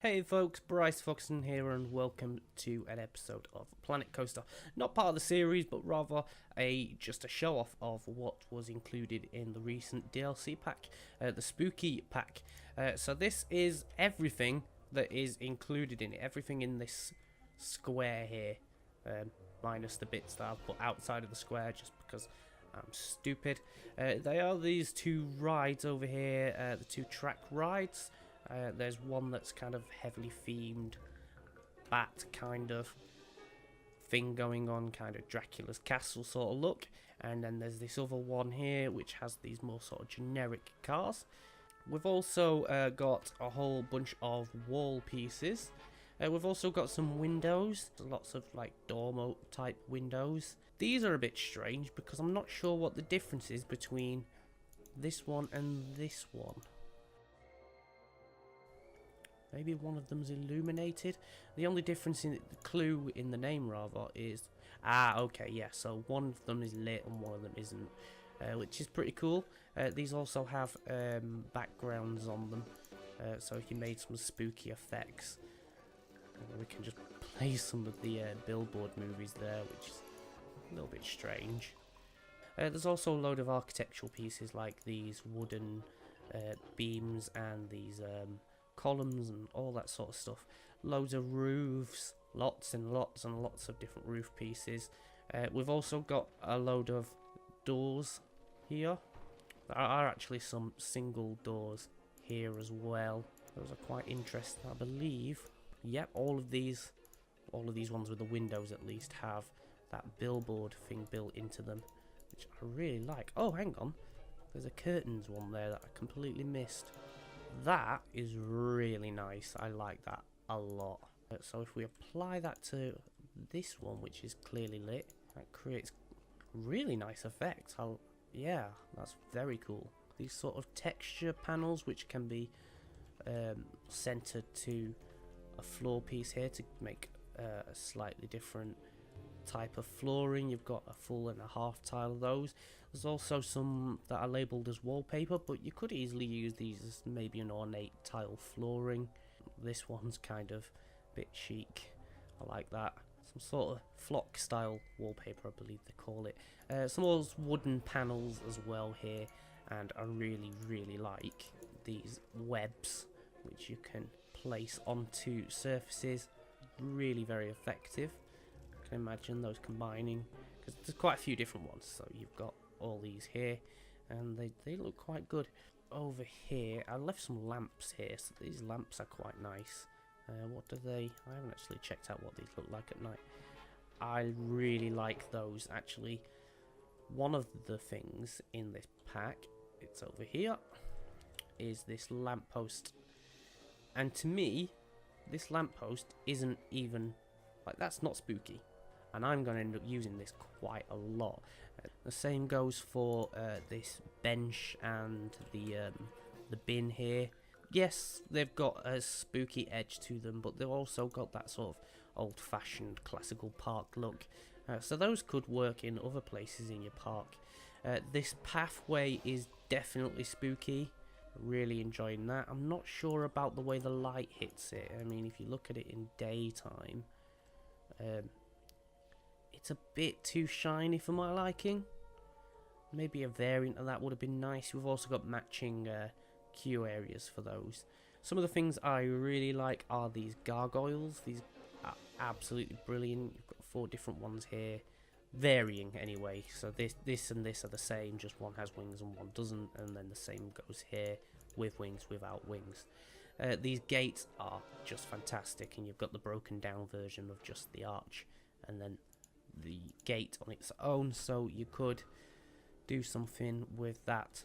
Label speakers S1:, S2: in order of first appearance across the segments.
S1: Hey folks, Bryce Foxton here and welcome to an episode of Planet Coaster. Not part of the series, but rather just a show off of what was included in the recent DLC pack, the Spooky pack. So this is everything that is included in it, everything in this square here, minus the bits that I've put outside of the square just because I'm stupid. They are these two rides over here, the two track rides. There's one that's kind of heavily themed bat kind of thing going on, kind of Dracula's castle sort of look, and then there's this other one here which has these more sort of generic cars. We've also got a whole bunch of wall pieces. We've also got some windows, lots of like dormo type windows. These are a bit strange because I'm not sure what the difference is between this one and this one. Maybe one of them's illuminated. The only difference in the clue in the name rather is... okay, yeah, so one of them is lit and one of them isn't. Which is pretty cool. These also have backgrounds on them. So if you made some spooky effects, we can just play some of the billboard movies there, which is a little bit strange. There's also a load of architectural pieces like these wooden beams and these... columns and all that sort of stuff. Loads of roofs, lots and lots and lots of different roof pieces. We've also got a load of doors here. There are actually some single doors here as well. Those are quite interesting, I believe. Yep, all of these ones with the windows at least have that billboard thing built into them, which I really like. Oh, hang on. There's a curtains one there that I completely missed. That is really nice. I like that a lot. So if we apply that to this one, which is clearly lit, that creates really nice effects. Yeah, that's very cool. These sort of texture panels, which can be centered to a floor piece here to make a slightly different type of flooring. You've got a full and a half tile of those. There's also some that are labelled as wallpaper, but you could easily use these as maybe an ornate tile flooring. This one's kind of a bit chic. I like that. Some sort of flock style wallpaper, I believe they call it. Some of those wooden panels as well here, and I really like these webs which you can place onto surfaces. Really very effective. I can imagine those combining, because there's quite a few different ones. So you've got all these here, and they look quite good. Over here, I left some lamps here, so these lamps are quite nice. What do they... I haven't actually checked out what these look like at night. I really like those, actually. One of the things in this pack, it's over here, is this lamppost. And to me, this lamppost isn't even... like, that's not spooky. And I'm going to end up using this quite a lot. The same goes for this bench and the bin here. Yes, they've got a spooky edge to them, but they've also got that sort of old-fashioned classical park look. So those could work in other places in your park. This pathway is definitely spooky. Really enjoying that. I'm not sure about the way the light hits it. I mean, if you look at it in daytime... it's a bit too shiny for my liking. Maybe a variant of that would have been nice. We've also got matching queue areas for those. Some of the things I really like are these gargoyles. These are absolutely brilliant. You've got 4 different ones here. Varying anyway. So this and this are the same. Just one has wings and one doesn't. And then the same goes here with wings, without wings. These gates are just fantastic. And you've got the broken down version of just the arch. And then the gate on its own, so you could do something with that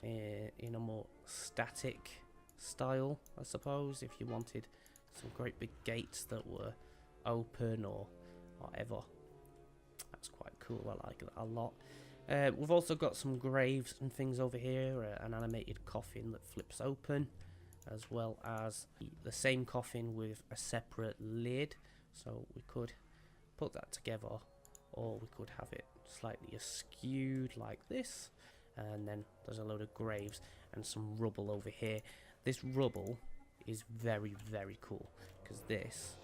S1: in a more static style, I suppose, if you wanted some great big gates that were open or whatever. That's quite cool. I like that a lot. We've also got some graves and things over here, an animated coffin that flips open, as well as the same coffin with a separate lid, so we could put that together, or we could have it slightly askewed like this. And then there's a load of graves and some rubble over here. This rubble is very, very cool, because this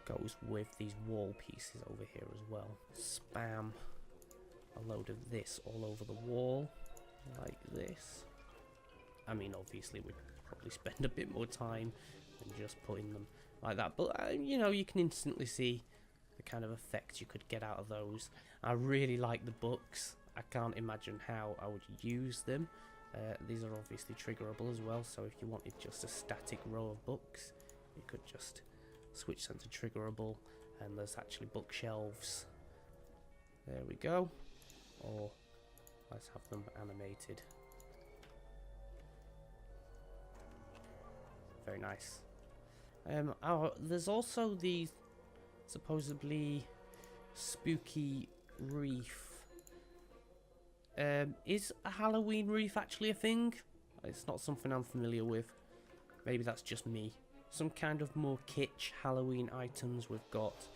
S1: goes with these wall pieces over here as well. Spam a load of this all over the wall, like this. I mean, obviously we'd probably spend a bit more time than just putting them like that, but you know, you can instantly see the kind of effect you could get out of those. I really like the books. I can't imagine how I would use them. These are obviously triggerable as well, so if you wanted just a static row of books, you could just switch them to triggerable, and there's actually bookshelves. There we go. Or let's have them animated. Very nice. There's also the supposedly spooky reef. Is a Halloween reef actually a thing? It's not something I'm familiar with. Maybe that's just me. Some kind of more kitsch Halloween items. We've got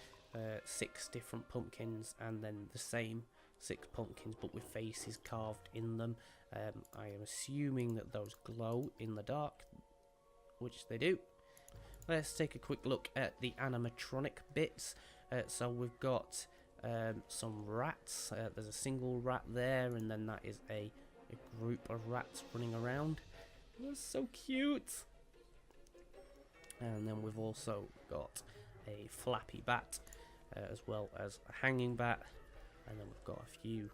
S1: 6 different pumpkins, and then the same 6 pumpkins but with faces carved in them. I am assuming that those glow in the dark, which they do. Let's take a quick look at the animatronic bits. So we've got some rats. There's a single rat there, and then that is a group of rats running around. That's so cute. And then we've also got a flappy bat, as well as a hanging bat, and then we've got a few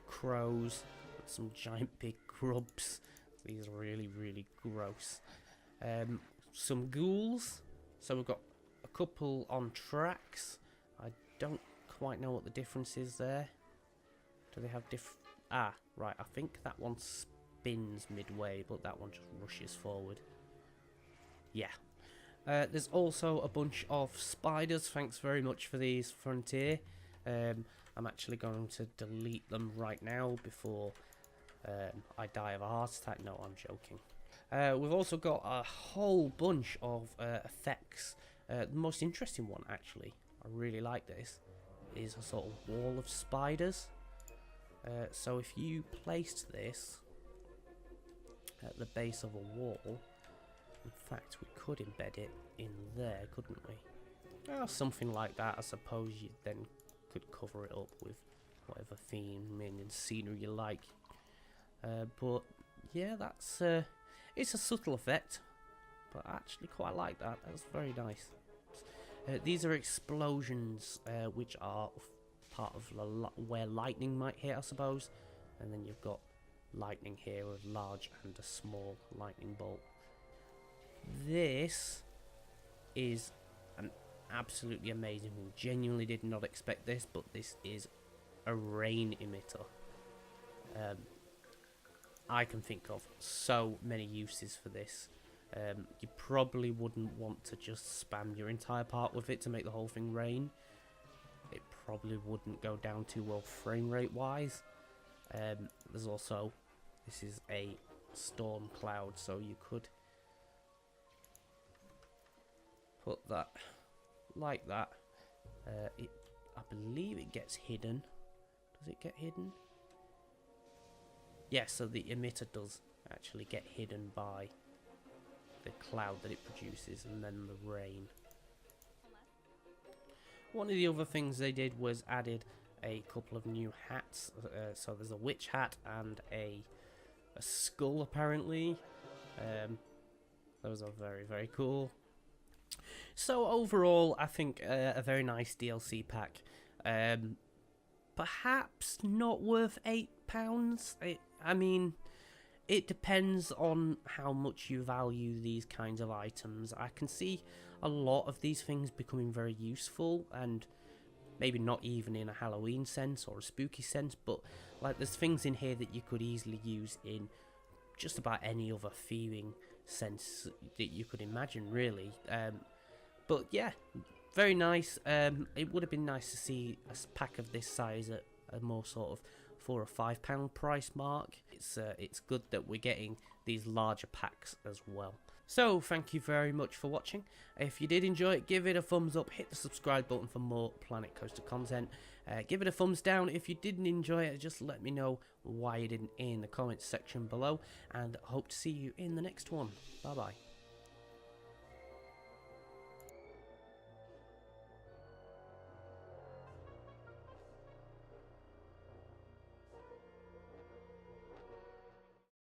S1: crows, some giant big grubs. These are really, really gross. Some ghouls. So we've got a couple on tracks. I don't quite know what the difference is there. Do they have Ah, right, I think that one spins midway, but that one just rushes forward. Yeah. There's also a bunch of spiders. Thanks very much for these, Frontier. I'm actually going to delete them right now before I die of a heart attack. No, I'm joking. We've also got a whole bunch of effects. The most interesting one, actually, I really like this, is a sort of wall of spiders. So if you placed this at the base of a wall, in fact, we could embed it in there, couldn't we? Oh, something like that. I suppose you then could cover it up with whatever theme and scenery you like. But yeah, that's it's a subtle effect, but I actually quite like that. That's very nice. These are explosions, which are part of where lightning might hit, I suppose. And then you've got lightning here, a large and a small lightning bolt. This is an absolutely amazing one. Genuinely did not expect this, but this is a rain emitter. I can think of so many uses for this. You probably wouldn't want to just spam your entire part with it to make the whole thing rain. It probably wouldn't go down too well frame rate wise. There's also, this is a storm cloud, so you could put that like that. I believe it gets hidden. Does it get hidden? Yeah, so the emitter does actually get hidden by the cloud that it produces, and then the rain. One of the other things they did was added a couple of new hats. So there's a witch hat and a skull, apparently. Those are very, very cool. So overall, I think a very nice DLC pack. Perhaps not worth £8. I mean, it depends on how much you value these kinds of items. I can see a lot of these things becoming very useful, and maybe not even in a Halloween sense or a spooky sense, but like there's things in here that you could easily use in just about any other theming sense that you could imagine, really. But yeah, very nice. It would have been nice to see a pack of this size at a more sort of £4 or £5 price mark. It's good that we're getting these larger packs as well. So thank you very much for watching. If you did enjoy it, give it a thumbs up, hit the subscribe button for more Planet Coaster content. Give it a thumbs down if you didn't enjoy it. Just let me know why you didn't in the comments section below, and I hope to see you in the next one. Bye bye.